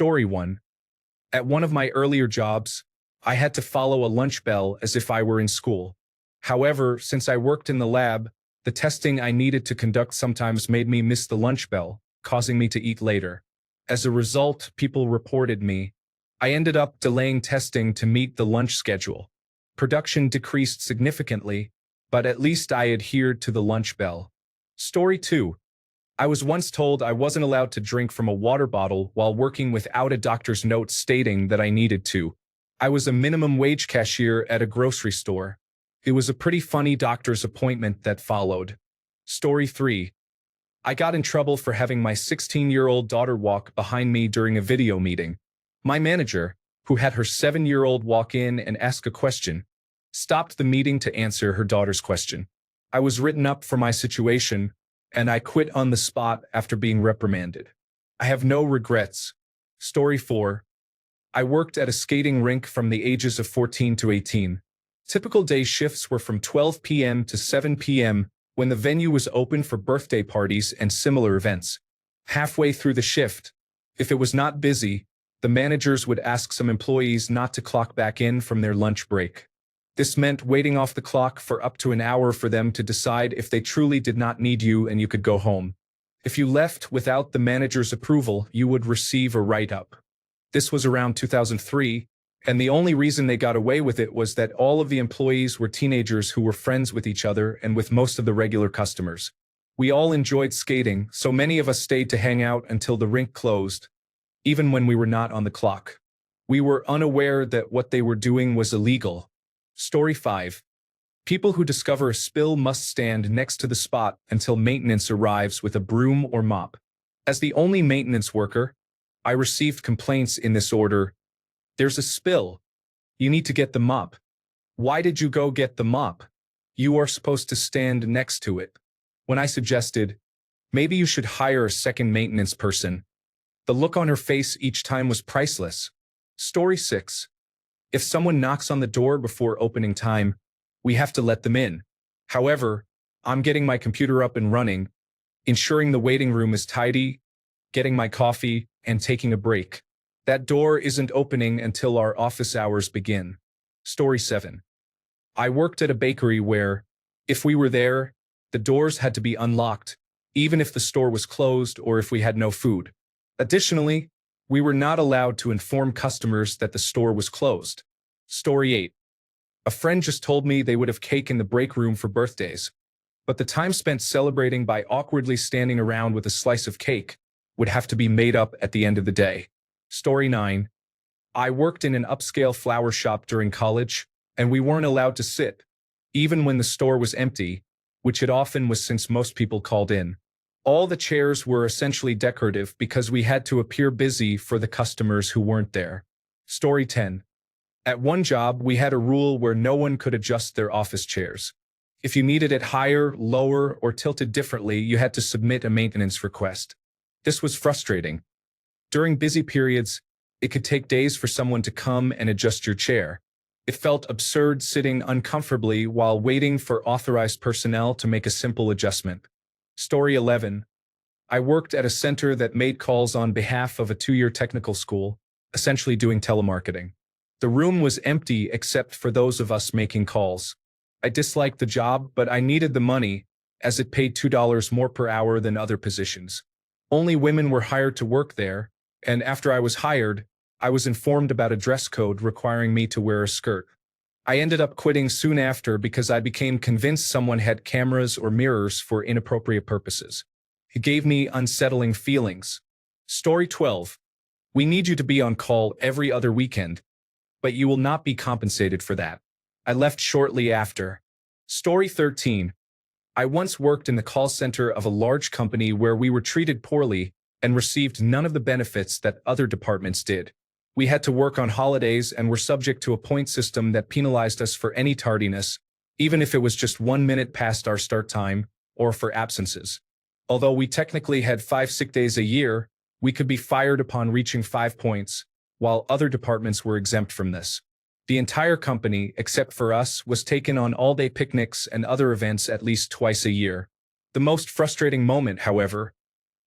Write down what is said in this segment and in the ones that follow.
Story 1. At one of my earlier jobs, I had to follow a lunch bell as if I were in school. However, since I worked in the lab, the testing I needed to conduct sometimes made me miss the lunch bell, causing me to eat later. As a result, people reported me. I ended up delaying testing to meet the lunch schedule. Production decreased significantly, but at least I adhered to the lunch bell. Story 2. I was once told I wasn't allowed to drink from a water bottle while working without a doctor's note stating that I needed to. I was a minimum wage cashier at a grocery store. It was a pretty funny doctor's appointment that followed. Story 3. I got in trouble for having my 16-year-old daughter walk behind me during a video meeting. My manager, who had her 7-year-old walk in and ask a question, stopped the meeting to answer her daughter's question. I was written up for my situation, and I quit on the spot after being reprimanded. I have no regrets. Story 4. I worked at a skating rink from the ages of 14 to 18. Typical day shifts were from 12 p.m. to 7 p.m. when the venue was open for birthday parties and similar events. Halfway through the shift, if it was not busy, the managers would ask some employees not to clock back in from their lunch break. This meant waiting off the clock for up to an hour for them to decide if they truly did not need you and you could go home. If you left without the manager's approval, you would receive a write-up. This was around 2003, and the only reason they got away with it was that all of the employees were teenagers who were friends with each other and with most of the regular customers. We all enjoyed skating, so many of us stayed to hang out until the rink closed, even when we were not on the clock. We were unaware that what they were doing was illegal. Story 5. People who discover a spill must stand next to the spot until maintenance arrives with a broom or mop. As the only maintenance worker, I received complaints in this order. There's a spill. You need to get the mop. Why did you go get the mop? You are supposed to stand next to it. When I suggested, maybe you should hire a second maintenance person, the look on her face each time was priceless. Story 6. If someone knocks on the door before opening time, we have to let them in. However, I'm getting my computer up and running, ensuring the waiting room is tidy, getting my coffee, and taking a break. That door isn't opening until our office hours begin. Story 7. I worked at a bakery where, if we were there, the doors had to be unlocked, even if the store was closed or if we had no food. Additionally, we were not allowed to inform customers that the store was closed. Story 8. A friend just told me they would have cake in the break room for birthdays, but the time spent celebrating by awkwardly standing around with a slice of cake would have to be made up at the end of the day. Story 9. I worked in an upscale flower shop during college, and we weren't allowed to sit, even when the store was empty, which it often was since most people called in. All the chairs were essentially decorative because we had to appear busy for the customers who weren't there. Story 10. At one job, we had a rule where no one could adjust their office chairs. If you needed it higher, lower, or tilted differently, you had to submit a maintenance request. This was frustrating. During busy periods, it could take days for someone to come and adjust your chair. It felt absurd sitting uncomfortably while waiting for authorized personnel to make a simple adjustment. Story 11. I worked at a center that made calls on behalf of a 2-year technical school, essentially doing telemarketing. The room was empty except for those of us making calls. I disliked the job, but I needed the money, as it paid $2 more per hour than other positions. Only women were hired to work there, and after I was hired, I was informed about a dress code requiring me to wear a skirt. I ended up quitting soon after because I became convinced someone had cameras or mirrors for inappropriate purposes. It gave me unsettling feelings. Story 12. We need you to be on call every other weekend, but you will not be compensated for that. I left shortly after. Story 13. I once worked in the call center of a large company where we were treated poorly and received none of the benefits that other departments did. We had to work on holidays and were subject to a point system that penalized us for any tardiness, even if it was just 1 minute past our start time, or for absences. Although we technically had 5 sick days a year, we could be fired upon reaching 5 points, while other departments were exempt from this. The entire company, except for us, was taken on all-day picnics and other events at least twice a year. The most frustrating moment, however,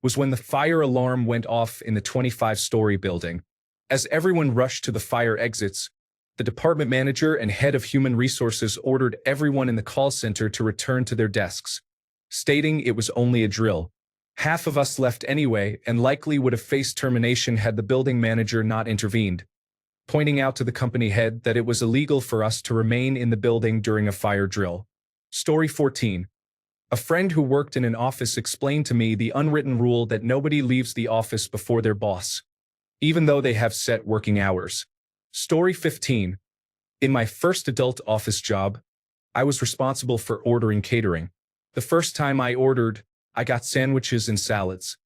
was when the fire alarm went off in the 25-story building. As everyone rushed to the fire exits, the department manager and head of human resources ordered everyone in the call center to return to their desks, stating it was only a drill. Half of us left anyway and likely would have faced termination had the building manager not intervened, pointing out to the company head that it was illegal for us to remain in the building during a fire drill. Story 14. A friend who worked in an office explained to me the unwritten rule that nobody leaves the office before their boss, even though they have set working hours. Story 15. In my first adult office job, I was responsible for ordering catering. The first time I ordered, I got sandwiches and salads.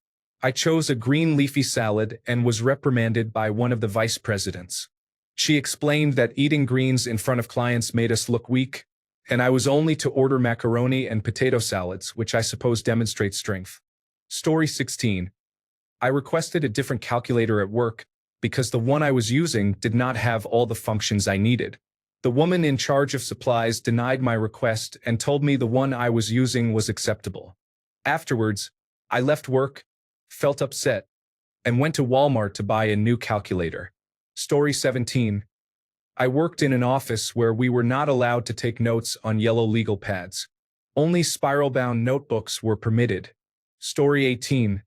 I chose a green leafy salad and was reprimanded by one of the vice presidents. She explained that eating greens in front of clients made us look weak, and I was only to order macaroni and potato salads, which I suppose demonstrates strength. Story 16. I requested a different calculator at work because the one I was using did not have all the functions I needed. The woman in charge of supplies denied my request and told me the one I was using was acceptable. Afterwards, I left work, felt upset, and went to Walmart to buy a new calculator. Story 17. I worked in an office where we were not allowed to take notes on yellow legal pads. Only spiral-bound notebooks were permitted. Story 18.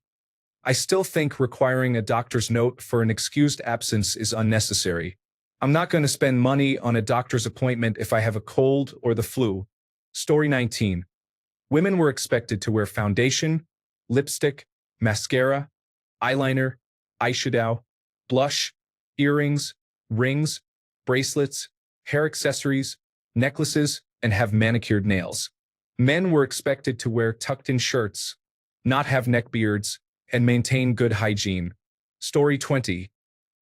I still think requiring a doctor's note for an excused absence is unnecessary. I'm not going to spend money on a doctor's appointment if I have a cold or the flu. Story 19. Women were expected to wear foundation, lipstick, mascara, eyeliner, eyeshadow, blush, earrings, rings, bracelets, hair accessories, necklaces, and have manicured nails. Men were expected to wear tucked-in shirts, not have neckbeards, and maintain good hygiene. Story 20.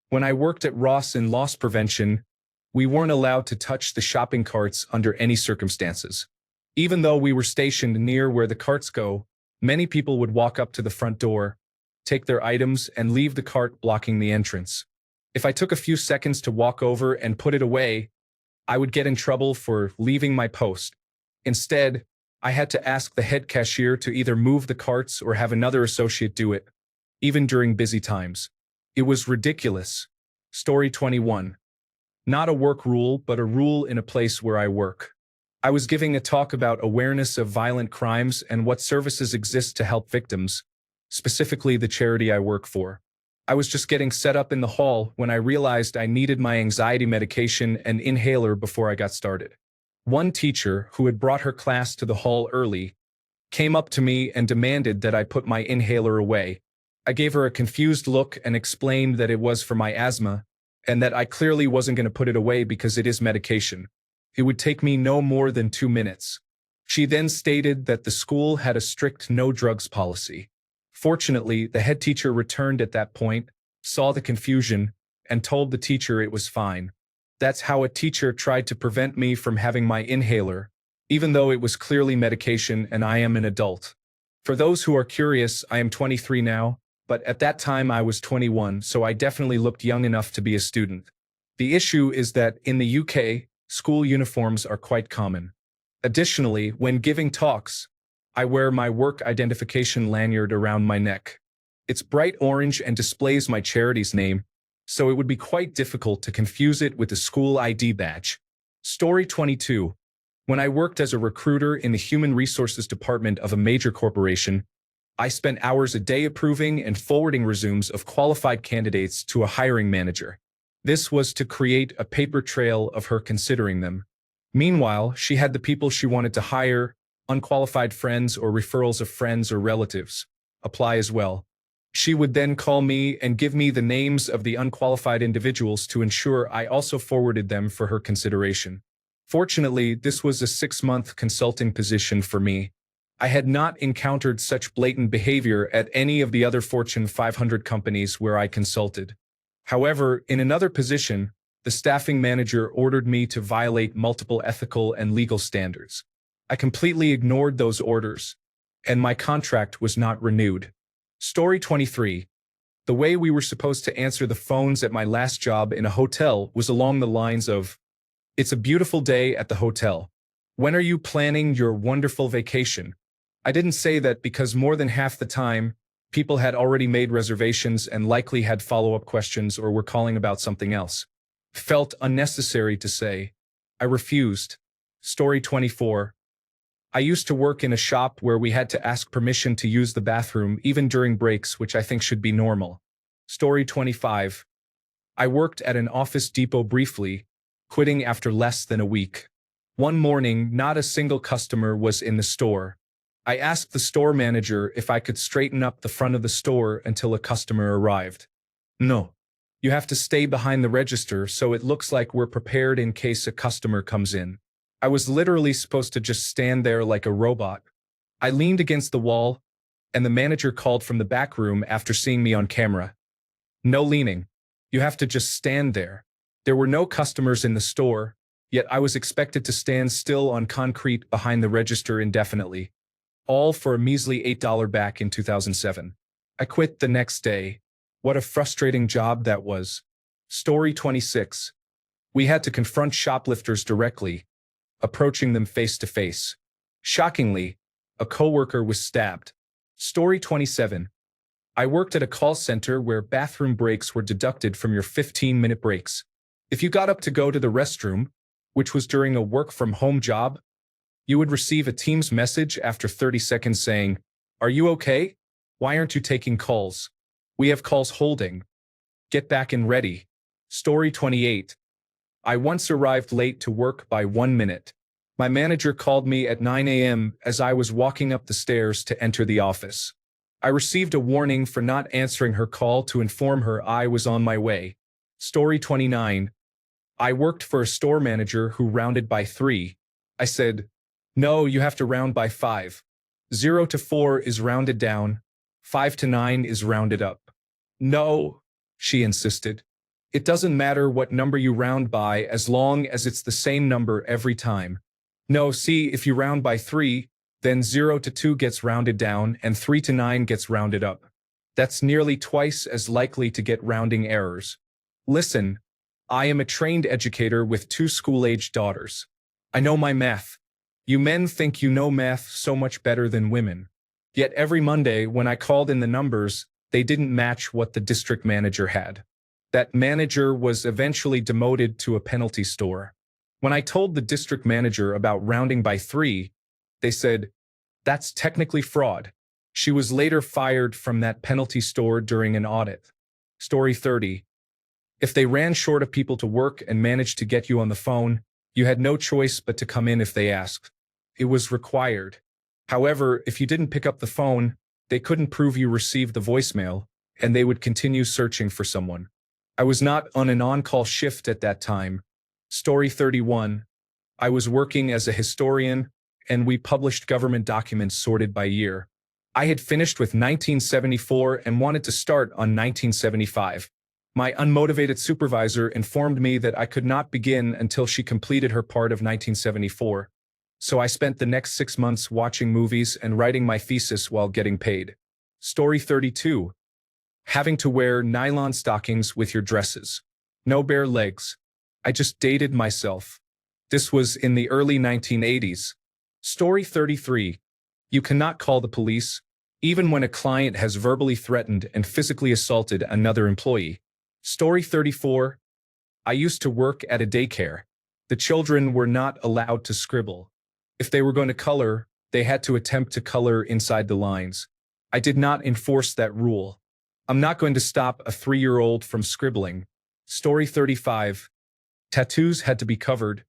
When I worked at Ross in loss prevention, we weren't allowed to touch the shopping carts under any circumstances. Even though we were stationed near where the carts go, many people would walk up to the front door, take their items, and leave the cart blocking the entrance. If I took a few seconds to walk over and put it away, I would get in trouble for leaving my post. Instead, I had to ask the head cashier to either move the carts or have another associate do it, even during busy times. It was ridiculous. Story 21. Not a work rule, but a rule in a place where I work. I was giving a talk about awareness of violent crimes and what services exist to help victims, specifically the charity I work for. I was just getting set up in the hall when I realized I needed my anxiety medication and inhaler before I got started. One teacher, who had brought her class to the hall early, came up to me and demanded that I put my inhaler away. I gave her a confused look and explained that it was for my asthma, and that I clearly wasn't going to put it away because it is medication. It would take me no more than 2 minutes. She then stated that the school had a strict no drugs policy. Fortunately, the head teacher returned at that point, saw the confusion, and told the teacher it was fine. That's how a teacher tried to prevent me from having my inhaler, even though it was clearly medication and I am an adult. For those who are curious, I am 23 now, but at that time I was 21, so I definitely looked young enough to be a student. The issue is that in the UK, school uniforms are quite common. Additionally, when giving talks, I wear my work identification lanyard around my neck. It's bright orange and displays my charity's name, so it would be quite difficult to confuse it with the school ID badge. Story 22. When I worked as a recruiter in the human resources department of a major corporation, I spent hours a day approving and forwarding resumes of qualified candidates to a hiring manager. This was to create a paper trail of her considering them. Meanwhile, she had the people she wanted to hire, unqualified friends or referrals of friends or relatives, apply as well. She would then call me and give me the names of the unqualified individuals to ensure I also forwarded them for her consideration. Fortunately, this was a 6-month consulting position for me. I had not encountered such blatant behavior at any of the other Fortune 500 companies where I consulted. However, in another position, the staffing manager ordered me to violate multiple ethical and legal standards. I completely ignored those orders, and my contract was not renewed. Story 23. The way we were supposed to answer the phones at my last job in a hotel was along the lines of, "It's a beautiful day at the hotel. When are you planning your wonderful vacation?" I didn't say that because more than half the time, People had already made reservations and likely had follow-up questions or were calling about something else. Felt unnecessary to say. I refused. Story 24. I used to work in a shop where we had to ask permission to use the bathroom even during breaks, which I think should be normal. Story 25. I worked at an Office Depot briefly, quitting after less than a week. One morning, not a single customer was in the store. I asked the store manager if I could straighten up the front of the store until a customer arrived. No. You have to stay behind the register so it looks like we're prepared in case a customer comes in. I was literally supposed to just stand there like a robot. I leaned against the wall, and the manager called from the back room after seeing me on camera. No leaning. You have to just stand there. There were no customers in the store, yet I was expected to stand still on concrete behind the register indefinitely. All for a measly $8 back in 2007. I quit the next day. What a frustrating job that was. Story 26. We had to confront shoplifters directly, approaching them face to face. Shockingly, a coworker was stabbed. Story 27. I worked at a call center where bathroom breaks were deducted from your 15-minute breaks. If you got up to go to the restroom, which was during a work-from-home job, you would receive a Teams message after 30 seconds saying, "Are you okay? Why aren't you taking calls? We have calls holding. Get back and ready." Story 28. I once arrived late to work by 1 minute. My manager called me at 9 a.m. as I was walking up the stairs to enter the office. I received a warning for not answering her call to inform her I was on my way. Story 29. I worked for a store manager who rounded by 3. I said, "No, you have to round by 5. 0 to 4 is rounded down. 5 to 9 is rounded up." "No," she insisted. "It doesn't matter what number you round by as long as it's the same number every time. No, see, if you round by 3, then 0 to 2 gets rounded down and 3 to 9 gets rounded up. That's nearly twice as likely to get rounding errors. Listen, I am a trained educator with 2 school-aged daughters. I know my math. You men think you know math so much better than women. Yet every Monday when I called in the numbers, they didn't match what the district manager had. That manager was eventually demoted to a penalty store. When I told the district manager about rounding by 3, they said, "That's technically fraud." She was later fired from that penalty store during an audit. Story 30. If they ran short of people to work and managed to get you on the phone, you had no choice but to come in if they asked. It was required. However, if you didn't pick up the phone, they couldn't prove you received the voicemail, and they would continue searching for someone. I was not on an on-call shift at that time. Story 31. I was working as a historian, and we published government documents sorted by year. I had finished with 1974 and wanted to start on 1975. My unmotivated supervisor informed me that I could not begin until she completed her part of 1974. So I spent the next 6 months watching movies and writing my thesis while getting paid. Story 32. Having to wear nylon stockings with your dresses. No bare legs. I just dated myself. This was in the early 1980s. Story 33. You cannot call the police, even when a client has verbally threatened and physically assaulted another employee. Story 34. I used to work at a daycare. The children were not allowed to scribble. If they were going to color, they had to attempt to color inside the lines. I did not enforce that rule. I'm not going to stop a 3-year-old from scribbling. Story 35. Tattoos had to be covered,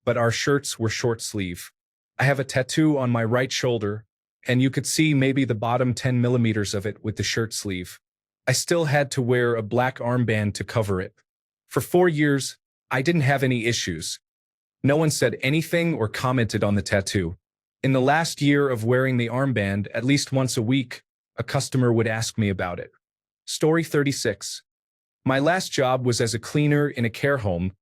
but our shirts were short sleeve. I have a tattoo on my right shoulder, and you could see maybe the bottom 10 millimeters of it with the shirt sleeve. I still had to wear a black armband to cover it. For 4 years, I didn't have any issues. No one said anything or commented on the tattoo. In the last year of wearing the armband, at least once a week, a customer would ask me about it. Story 36. My last job was as a cleaner in a care home,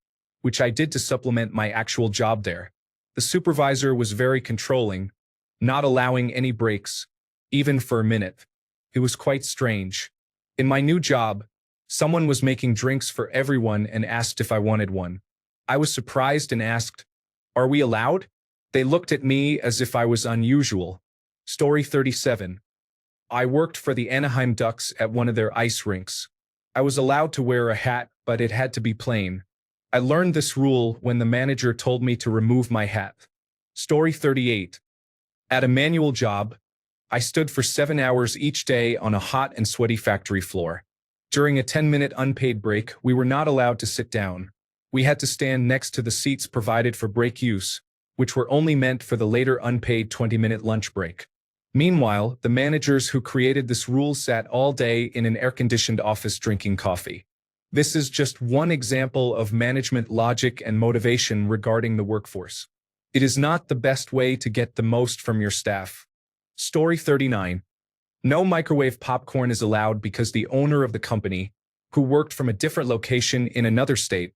which I did to supplement my actual job there. The supervisor was very controlling, not allowing any breaks, even for a minute. It was quite strange. In my new job, someone was making drinks for everyone and asked if I wanted one. I was surprised and asked, "Are we allowed?" They looked at me as if I was unusual. Story 37. I worked for the Anaheim Ducks at one of their ice rinks. I was allowed to wear a hat, but it had to be plain. I learned this rule when the manager told me to remove my hat. Story 38. At a manual job, I stood for 7 hours each day on a hot and sweaty factory floor. During a 10-minute unpaid break, we were not allowed to sit down. We had to stand next to the seats provided for break use, which were only meant for the later unpaid 20-minute lunch break. Meanwhile, the managers who created this rule sat all day in an air-conditioned office drinking coffee. This is just one example of management logic and motivation regarding the workforce. It is not the best way to get the most from your staff. Story 39. No microwave popcorn is allowed because the owner of the company, who worked from a different location in another state,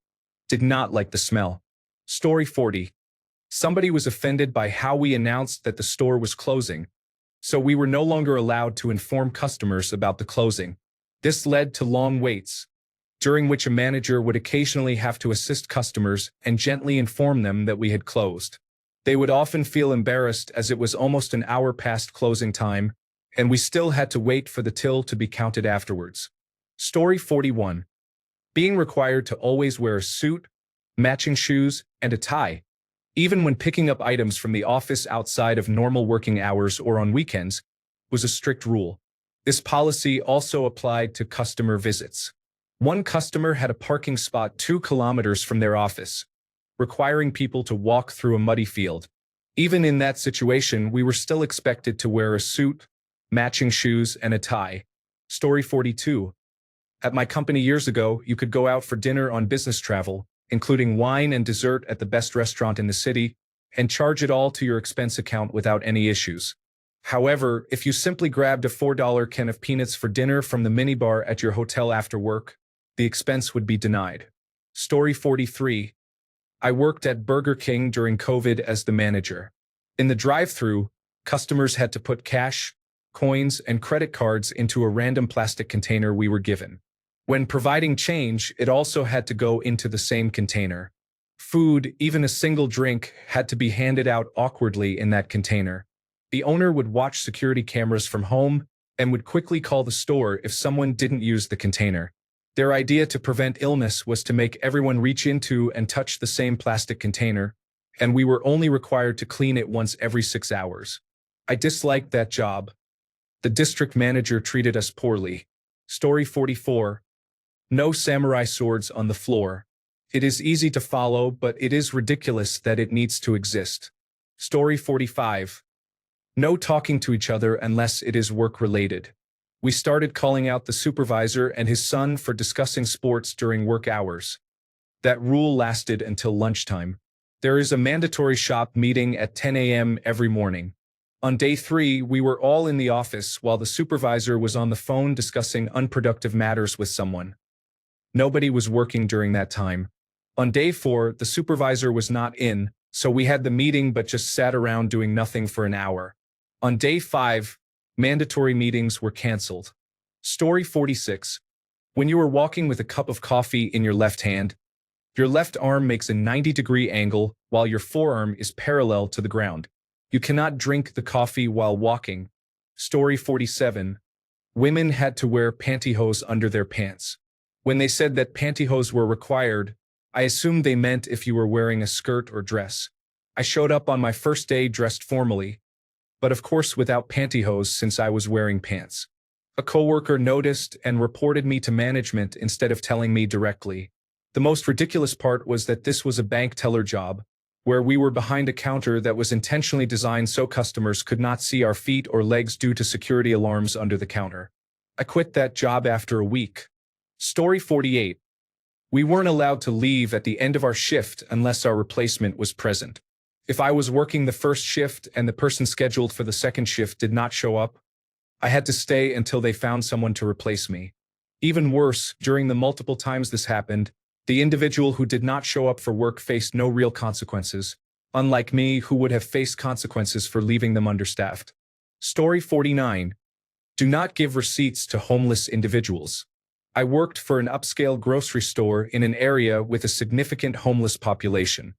did not like the smell. Story 40. Somebody was offended by how we announced that the store was closing, so we were no longer allowed to inform customers about the closing. This led to long waits, during which a manager would occasionally have to assist customers and gently inform them that we had closed. They would often feel embarrassed as it was almost an hour past closing time, and we still had to wait for the till to be counted afterwards. Story 41. Being required to always wear a suit, matching shoes, and a tie, even when picking up items from the office outside of normal working hours or on weekends, was a strict rule. This policy also applied to customer visits. One customer had a parking spot 2 kilometers from their office, requiring people to walk through a muddy field. Even in that situation, we were still expected to wear a suit, matching shoes, and a tie. Story 42. At my company years ago, you could go out for dinner on business travel, including wine and dessert at the best restaurant in the city, and charge it all to your expense account without any issues. However, if you simply grabbed a $4 can of peanuts for dinner from the minibar at your hotel after work, the expense would be denied. Story 43. I worked at Burger King during COVID as the manager. In the drive-thru, customers had to put cash, coins, and credit cards into a random plastic container we were given. When providing change, it also had to go into the same container. Food, even a single drink, had to be handed out awkwardly in that container. The owner would watch security cameras from home and would quickly call the store if someone didn't use the container. Their idea to prevent illness was to make everyone reach into and touch the same plastic container, and we were only required to clean it once every 6 hours. I disliked that job. The district manager treated us poorly. Story 44. No samurai swords on the floor. It is easy to follow, but it is ridiculous that it needs to exist. Story 45. No talking to each other unless it is work-related. We started calling out the supervisor and his son for discussing sports during work hours. That rule lasted until lunchtime. There is a mandatory shop meeting at 10 a.m. every morning. On day 3, we were all in the office while the supervisor was on the phone discussing unproductive matters with someone. Nobody was working during that time. On day 4, the supervisor was not in, so we had the meeting but just sat around doing nothing for an hour. On day 5, mandatory meetings were canceled. Story 46. When you are walking with a cup of coffee in your left hand, your left arm makes a 90-degree angle while your forearm is parallel to the ground. You cannot drink the coffee while walking. Story 47. Women had to wear pantyhose under their pants. When they said that pantyhose were required, I assumed they meant if you were wearing a skirt or dress. I showed up on my first day dressed formally, but of course without pantyhose since I was wearing pants. A coworker noticed and reported me to management instead of telling me directly. The most ridiculous part was that this was a bank teller job, where we were behind a counter that was intentionally designed so customers could not see our feet or legs due to security alarms under the counter. I quit that job after a week. Story 48. We weren't allowed to leave at the end of our shift unless our replacement was present. If I was working the first shift and the person scheduled for the second shift did not show up, I had to stay until they found someone to replace me. Even worse, during the multiple times this happened, the individual who did not show up for work faced no real consequences, unlike me who would have faced consequences for leaving them understaffed. Story 49. Do not give receipts to homeless individuals. I worked for an upscale grocery store in an area with a significant homeless population.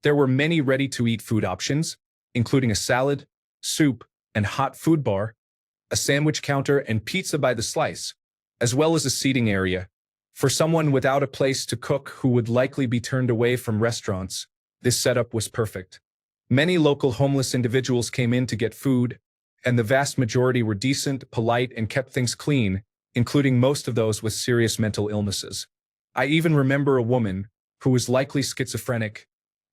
There were many ready-to-eat food options, including a salad, soup, and hot food bar, a sandwich counter, and pizza by the slice, as well as a seating area. For someone without a place to cook who would likely be turned away from restaurants, this setup was perfect. Many local homeless individuals came in to get food, and the vast majority were decent, polite, and kept things clean, including most of those with serious mental illnesses. I even remember a woman, who was likely schizophrenic,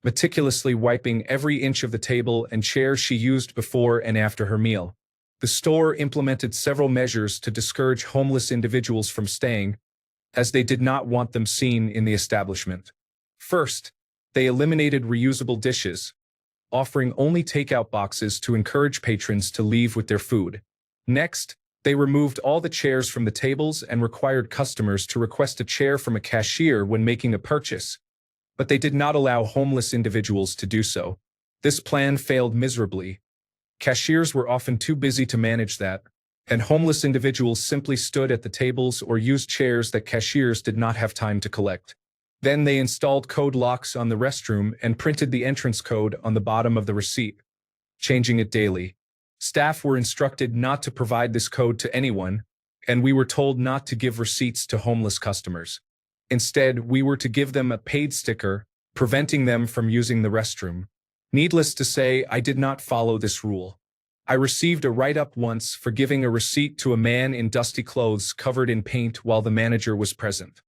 meticulously wiping every inch of the table and chairs she used before and after her meal. The store implemented several measures to discourage homeless individuals from staying, as they did not want them seen in the establishment. First, they eliminated reusable dishes, offering only takeout boxes to encourage patrons to leave with their food. Next, they removed all the chairs from the tables and required customers to request a chair from a cashier when making a purchase, but they did not allow homeless individuals to do so. This plan failed miserably. Cashiers were often too busy to manage that, and homeless individuals simply stood at the tables or used chairs that cashiers did not have time to collect. Then they installed code locks on the restroom and printed the entrance code on the bottom of the receipt, changing it daily. Staff were instructed not to provide this code to anyone, and we were told not to give receipts to homeless customers. Instead, we were to give them a paid sticker, preventing them from using the restroom. Needless to say, I did not follow this rule. I received a write-up once for giving a receipt to a man in dusty clothes covered in paint while the manager was present.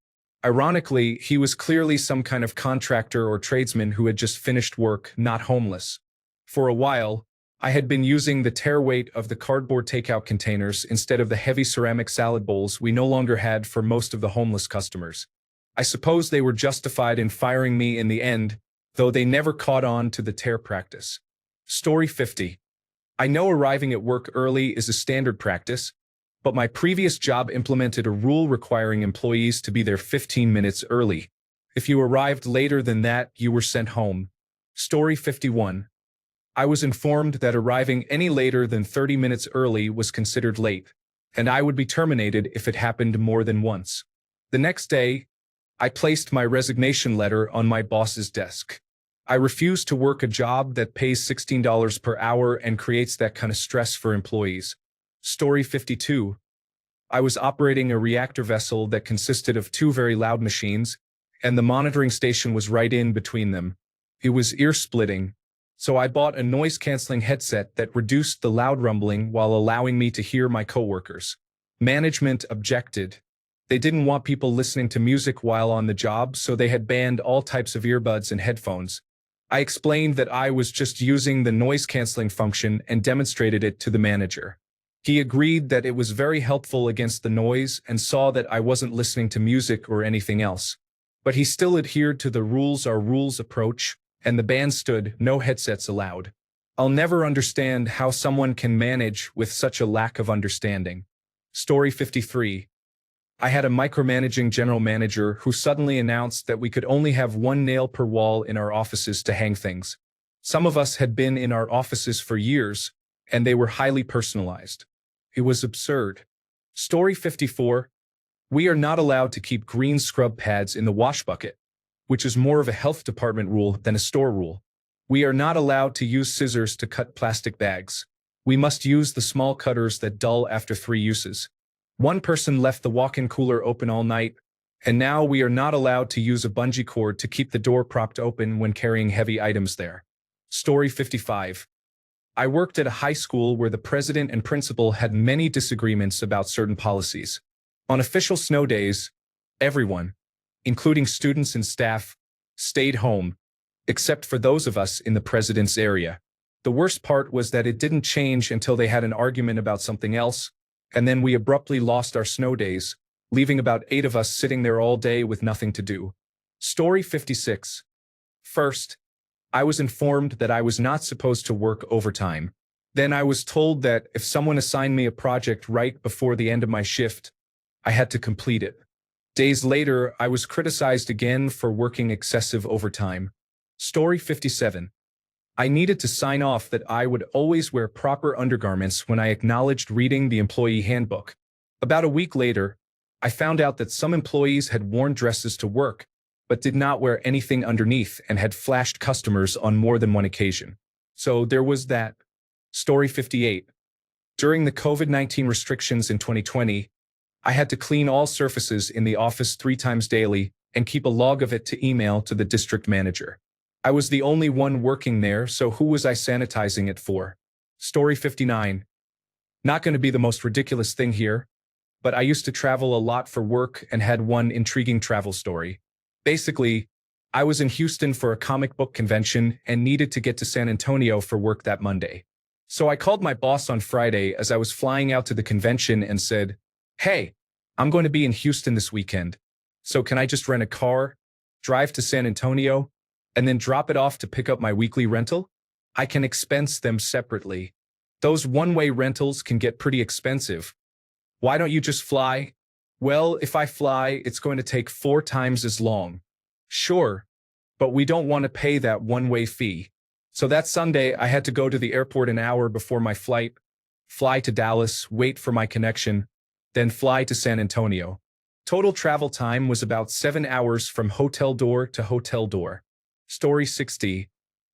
Ironically, he was clearly some kind of contractor or tradesman who had just finished work, not homeless. For a while, I had been using the tare weight of the cardboard takeout containers instead of the heavy ceramic salad bowls we no longer had for most of the homeless customers. I suppose they were justified in firing me in the end, though they never caught on to the tare practice. Story 50. I know arriving at work early is a standard practice, but my previous job implemented a rule requiring employees to be there 15 minutes early. If you arrived later than that, you were sent home. Story 51. I was informed that arriving any later than 30 minutes early was considered late, and I would be terminated if it happened more than once. The next day, I placed my resignation letter on my boss's desk. I refuse to work a job that pays $16 per hour and creates that kind of stress for employees. Story 52. I was operating a reactor vessel that consisted of two very loud machines, and the monitoring station was right in between them. It was ear-splitting, so I bought a noise-canceling headset that reduced the loud rumbling while allowing me to hear my coworkers. Management objected. They didn't want people listening to music while on the job, so they had banned all types of earbuds and headphones. I explained that I was just using the noise-canceling function and demonstrated it to the manager. He agreed that it was very helpful against the noise and saw that I wasn't listening to music or anything else. But he still adhered to the rules are rules approach, and the ban stood, no headsets allowed. I'll never understand how someone can manage with such a lack of understanding. Story 53. I had a micromanaging general manager who suddenly announced that we could only have one nail per wall in our offices to hang things. Some of us had been in our offices for years, and they were highly personalized. It was absurd. Story 54. We are not allowed to keep green scrub pads in the wash bucket, which is more of a health department rule than a store rule. We are not allowed to use scissors to cut plastic bags. We must use the small cutters that dull after 3 uses. One person left the walk-in cooler open all night, and now we are not allowed to use a bungee cord to keep the door propped open when carrying heavy items there. Story 55. I worked at a high school where the president and principal had many disagreements about certain policies. On official snow days, everyone, including students and staff, stayed home, except for those of us in the president's area. The worst part was that it didn't change until they had an argument about something else, and then we abruptly lost our snow days, leaving about 8 of us sitting there all day with nothing to do. Story 56. First, I was informed that I was not supposed to work overtime. Then I was told that if someone assigned me a project right before the end of my shift, I had to complete it. Days later, I was criticized again for working excessive overtime. Story 57. I needed to sign off that I would always wear proper undergarments when I acknowledged reading the employee handbook. About a week later, I found out that some employees had worn dresses to work, but did not wear anything underneath and had flashed customers on more than one occasion. So there was that. Story 58. During the COVID-19 restrictions in 2020, I had to clean all surfaces in the office 3 times daily and keep a log of it to email to the district manager. I was the only one working there, so who was I sanitizing it for? Story 59. Not going to be the most ridiculous thing here, but I used to travel a lot for work and had one intriguing travel story. Basically, I was in Houston for a comic book convention and needed to get to San Antonio for work that Monday. So I called my boss on Friday as I was flying out to the convention and said, "Hey, I'm going to be in Houston this weekend. So can I just rent a car, drive to San Antonio, and then drop it off to pick up my weekly rental? I can expense them separately. Those one-way rentals can get pretty expensive. Why don't you just fly?" "Well, if I fly, it's going to take 4 times as long." "Sure, but we don't want to pay that one-way fee." So that Sunday, I had to go to the airport an hour before my flight, fly to Dallas, wait for my connection, then fly to San Antonio. Total travel time was about 7 hours from hotel door to hotel door. Story 60.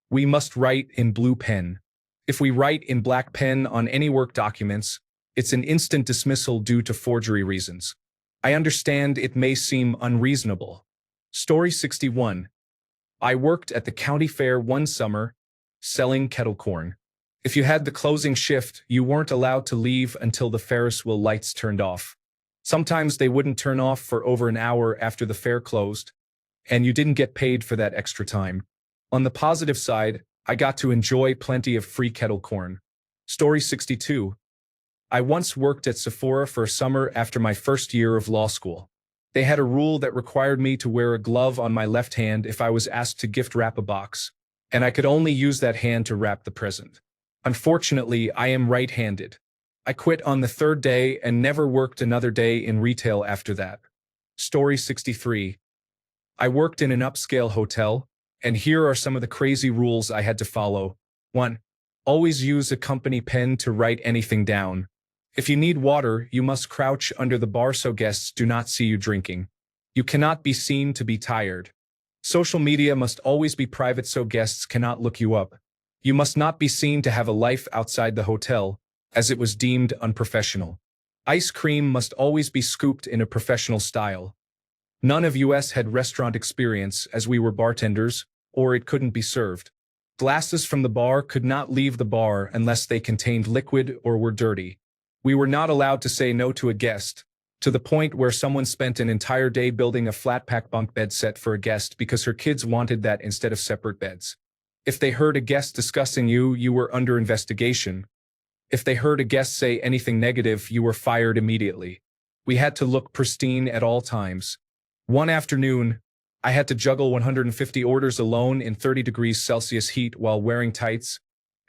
We must write in blue pen. If we write in black pen on any work documents, it's an instant dismissal due to forgery reasons. I understand it may seem unreasonable. Story 61. I worked at the county fair one summer, selling kettle corn. If you had the closing shift, you weren't allowed to leave until the Ferris wheel lights turned off. Sometimes they wouldn't turn off for over an hour after the fair closed, and you didn't get paid for that extra time. On the positive side, I got to enjoy plenty of free kettle corn. Story 62. I once worked at Sephora for a summer after my first year of law school. They had a rule that required me to wear a glove on my left hand if I was asked to gift wrap a box, and I could only use that hand to wrap the present. Unfortunately, I am right-handed. I quit on the 3rd day and never worked another day in retail after that. Story 63. I worked in an upscale hotel, and here are some of the crazy rules I had to follow. 1. Always use a company pen to write anything down. If you need water, you must crouch under the bar so guests do not see you drinking. You cannot be seen to be tired. Social media must always be private so guests cannot look you up. You must not be seen to have a life outside the hotel, as it was deemed unprofessional. Ice cream must always be scooped in a professional style. None of us had restaurant experience as we were bartenders, or it couldn't be served. Glasses from the bar could not leave the bar unless they contained liquid or were dirty. We were not allowed to say no to a guest, to the point where someone spent an entire day building a flat-pack bunk bed set for a guest because her kids wanted that instead of separate beds. If they heard a guest discussing you, you were under investigation. If they heard a guest say anything negative, you were fired immediately. We had to look pristine at all times. One afternoon, I had to juggle 150 orders alone in 30 degrees Celsius heat while wearing tights,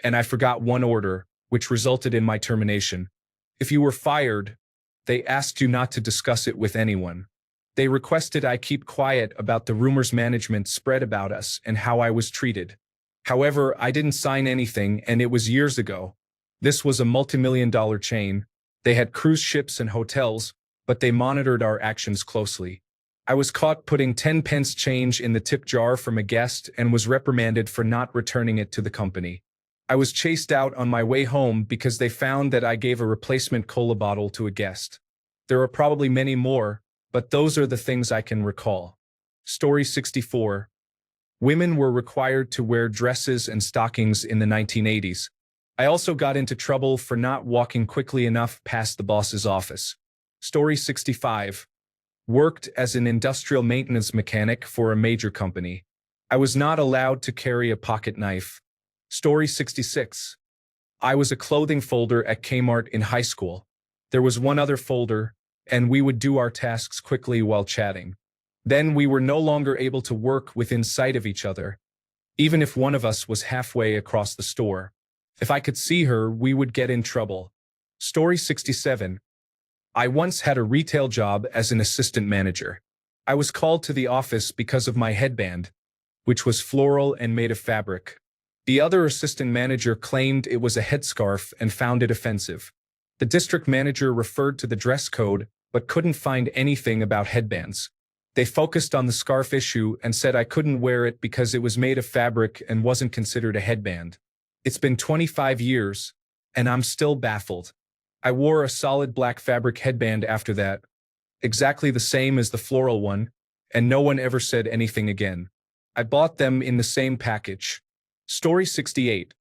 and I forgot one order, which resulted in my termination. If you were fired, they asked you not to discuss it with anyone. They requested I keep quiet about the rumors management spread about us and how I was treated. However, I didn't sign anything, and it was years ago. This was a multi-million-dollar chain. They had cruise ships and hotels, but they monitored our actions closely. I was caught putting 10 pence change in the tip jar from a guest and was reprimanded for not returning it to the company. I was chased out on my way home because they found that I gave a replacement cola bottle to a guest. There are probably many more, but those are the things I can recall. Story 64. Women were required to wear dresses and stockings in the 1980s. I also got into trouble for not walking quickly enough past the boss's office. Story 65. Worked as an industrial maintenance mechanic for a major company. I was not allowed to carry a pocket knife. Story 66. I was a clothing folder at Kmart in high school. There was one other folder, and we would do our tasks quickly while chatting. Then we were no longer able to work within sight of each other, even if one of us was halfway across the store. If I could see her, we would get in trouble. Story 67. I once had a retail job as an assistant manager. I was called to the office because of my headband, which was floral and made of fabric. The other assistant manager claimed it was a headscarf and found it offensive. The district manager referred to the dress code, but couldn't find anything about headbands. They focused on the scarf issue and said I couldn't wear it because it was made of fabric and wasn't considered a headband. It's been 25 years, and I'm still baffled. I wore a solid black fabric headband after that, exactly the same as the floral one, and no one ever said anything again. I bought them in the same package. Story 68.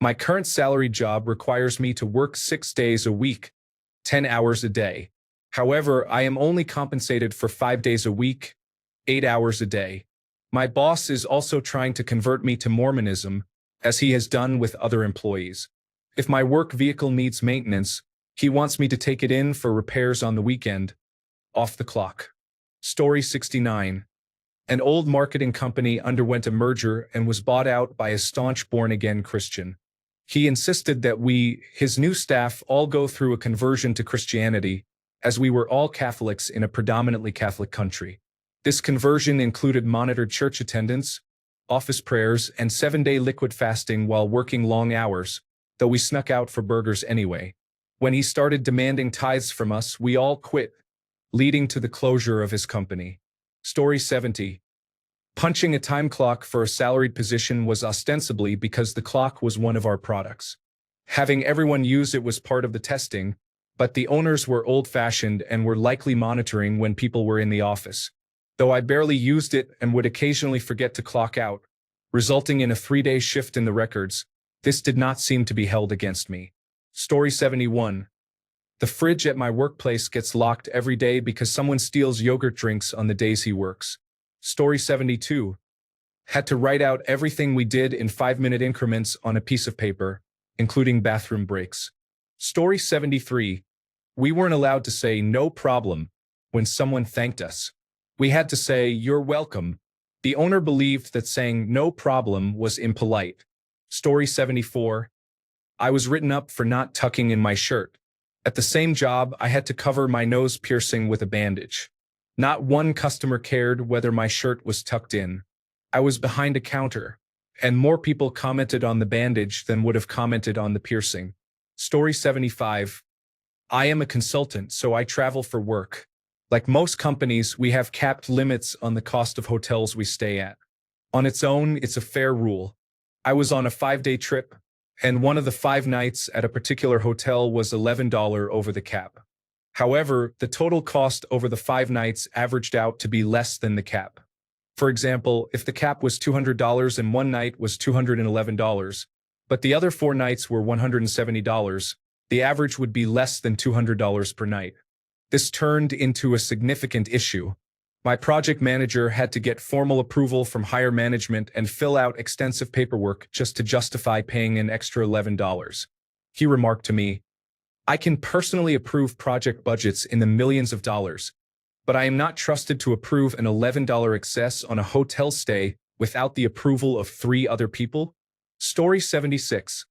My current salary job requires me to work 6 days a week, 10 hours a day. However, I am only compensated for 5 days a week, 8 hours a day. My boss is also trying to convert me to Mormonism, as he has done with other employees. If my work vehicle needs maintenance, he wants me to take it in for repairs on the weekend, off the clock. Story 69. An old marketing company underwent a merger and was bought out by a staunch born-again Christian. He insisted that we, his new staff, all go through a conversion to Christianity, as we were all Catholics in a predominantly Catholic country. This conversion included monitored church attendance, office prayers, and 7-day liquid fasting while working long hours, though we snuck out for burgers anyway. When he started demanding tithes from us, we all quit, leading to the closure of his company. Story 70. Punching a time clock for a salaried position was ostensibly because the clock was one of our products. Having everyone use it was part of the testing, but the owners were old-fashioned and were likely monitoring when people were in the office. Though I barely used it and would occasionally forget to clock out, resulting in a 3-day shift in the records, this did not seem to be held against me. Story 71. The fridge at my workplace gets locked every day because someone steals yogurt drinks on the days he works. Story 72. Had to write out everything we did in 5-minute increments on a piece of paper, including bathroom breaks. Story 73. We weren't allowed to say "no problem" when someone thanked us. We had to say "you're welcome." The owner believed that saying "no problem" was impolite. Story 74. I was written up for not tucking in my shirt. At the same job, I had to cover my nose piercing with a bandage. Not one customer cared whether my shirt was tucked in. I was behind a counter, and more people commented on the bandage than would have commented on the piercing. Story 75. I am a consultant, so I travel for work. Like most companies, we have capped limits on the cost of hotels we stay at. On its own, it's a fair rule. I was on a 5-day trip, and one of the 5 nights at a particular hotel was $11 over the cap. However, the total cost over the 5 nights averaged out to be less than the cap. For example, if the cap was $200 and one night was $211, but the other 4 nights were $170, the average would be less than $200 per night. This turned into a significant issue. My project manager had to get formal approval from higher management and fill out extensive paperwork just to justify paying an extra $11. He remarked to me, "I can personally approve project budgets in the millions of dollars, but I am not trusted to approve an $11 excess on a hotel stay without the approval of 3 other people." Story 76.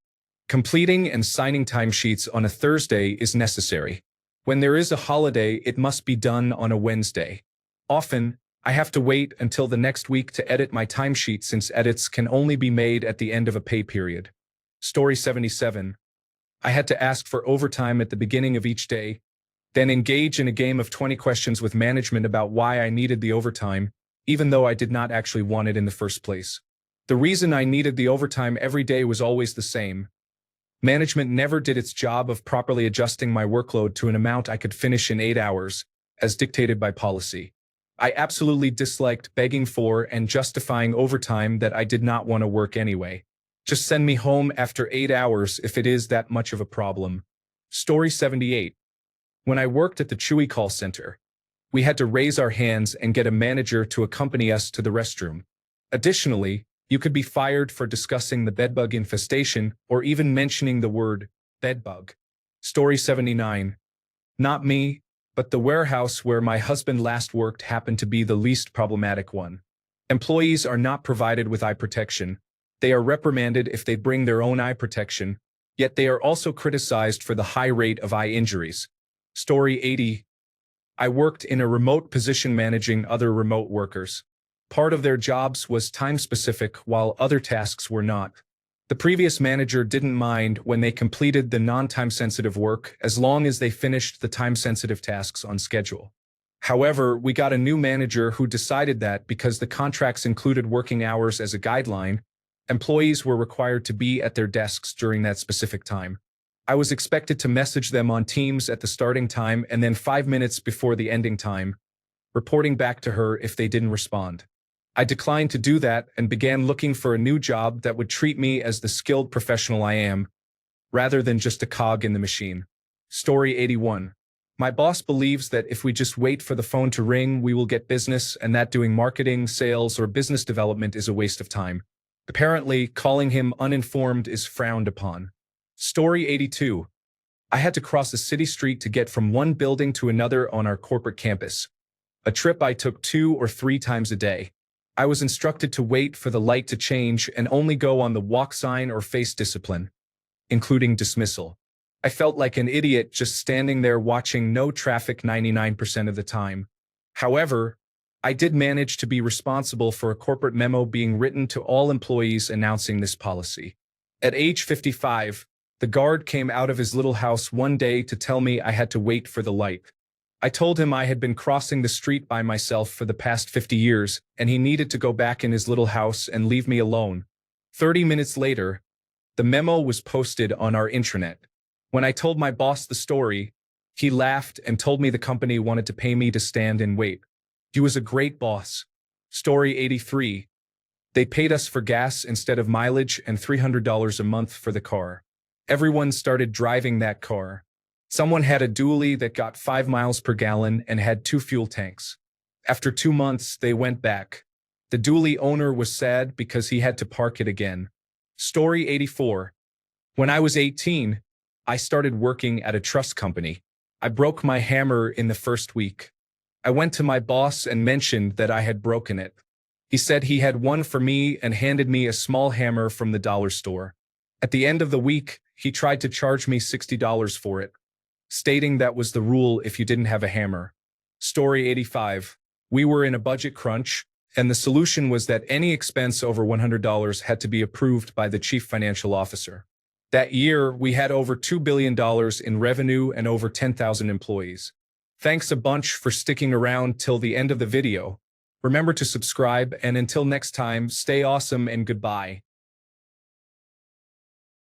Completing and signing timesheets on a Thursday is necessary. When there is a holiday, it must be done on a Wednesday. Often, I have to wait until the next week to edit my timesheet since edits can only be made at the end of a pay period. Story 77. I had to ask for overtime at the beginning of each day, then engage in a game of 20 questions with management about why I needed the overtime, even though I did not actually want it in the first place. The reason I needed the overtime every day was always the same. Management never did its job of properly adjusting my workload to an amount I could finish in 8 hours, as dictated by policy. I absolutely disliked begging for and justifying overtime that I did not want to work anyway. Just send me home after 8 hours if it is that much of a problem. Story 78. When I worked at the Chewy call center, we had to raise our hands and get a manager to accompany us to the restroom. Additionally, you could be fired for discussing the bedbug infestation or even mentioning the word bedbug. Story 79. Not me, but the warehouse where my husband last worked happened to be the least problematic one. Employees are not provided with eye protection. They are reprimanded if they bring their own eye protection, yet they are also criticized for the high rate of eye injuries. Story 80. I worked in a remote position managing other remote workers. Part of their jobs was time-specific while other tasks were not. The previous manager didn't mind when they completed the non-time-sensitive work as long as they finished the time-sensitive tasks on schedule. However, we got a new manager who decided that because the contracts included working hours as a guideline, employees were required to be at their desks during that specific time. I was expected to message them on Teams at the starting time and then 5 minutes before the ending time, reporting back to her if they didn't respond. I declined to do that and began looking for a new job that would treat me as the skilled professional I am, rather than just a cog in the machine. Story 81. My boss believes that if we just wait for the phone to ring, we will get business, and that doing marketing, sales, or business development is a waste of time. Apparently, calling him uninformed is frowned upon. Story 82. I had to cross a city street to get from one building to another on our corporate campus. A trip I took 2 or 3 times a day. I was instructed to wait for the light to change and only go on the walk sign or face discipline, including dismissal. I felt like an idiot just standing there watching no traffic 99% of the time. However, I did manage to be responsible for a corporate memo being written to all employees announcing this policy. At age 55, the guard came out of his little house one day to tell me I had to wait for the light. I told him I had been crossing the street by myself for the past 50 years, and he needed to go back in his little house and leave me alone. 30 minutes later, the memo was posted on our intranet. When I told my boss the story, he laughed and told me the company wanted to pay me to stand and wait. He was a great boss. Story 83. They paid us for gas instead of mileage and $300 a month for the car. Everyone started driving that car. Someone had a dually that got 5 miles per gallon and had 2 fuel tanks. After 2 months, they went back. The dually owner was sad because he had to park it again. Story 84. When I was 18, I started working at a trust company. I broke my hammer in the first week. I went to my boss and mentioned that I had broken it. He said he had one for me and handed me a small hammer from the dollar store. At the end of the week, he tried to charge me $60 for it, stating that was the rule if you didn't have a hammer. Story 85. We were in a budget crunch, and the solution was that any expense over $100 had to be approved by the chief financial officer. That year, we had over $2 billion in revenue and over 10,000 employees. Thanks a bunch for sticking around till the end of the video. Remember to subscribe, and until next time, stay awesome and goodbye.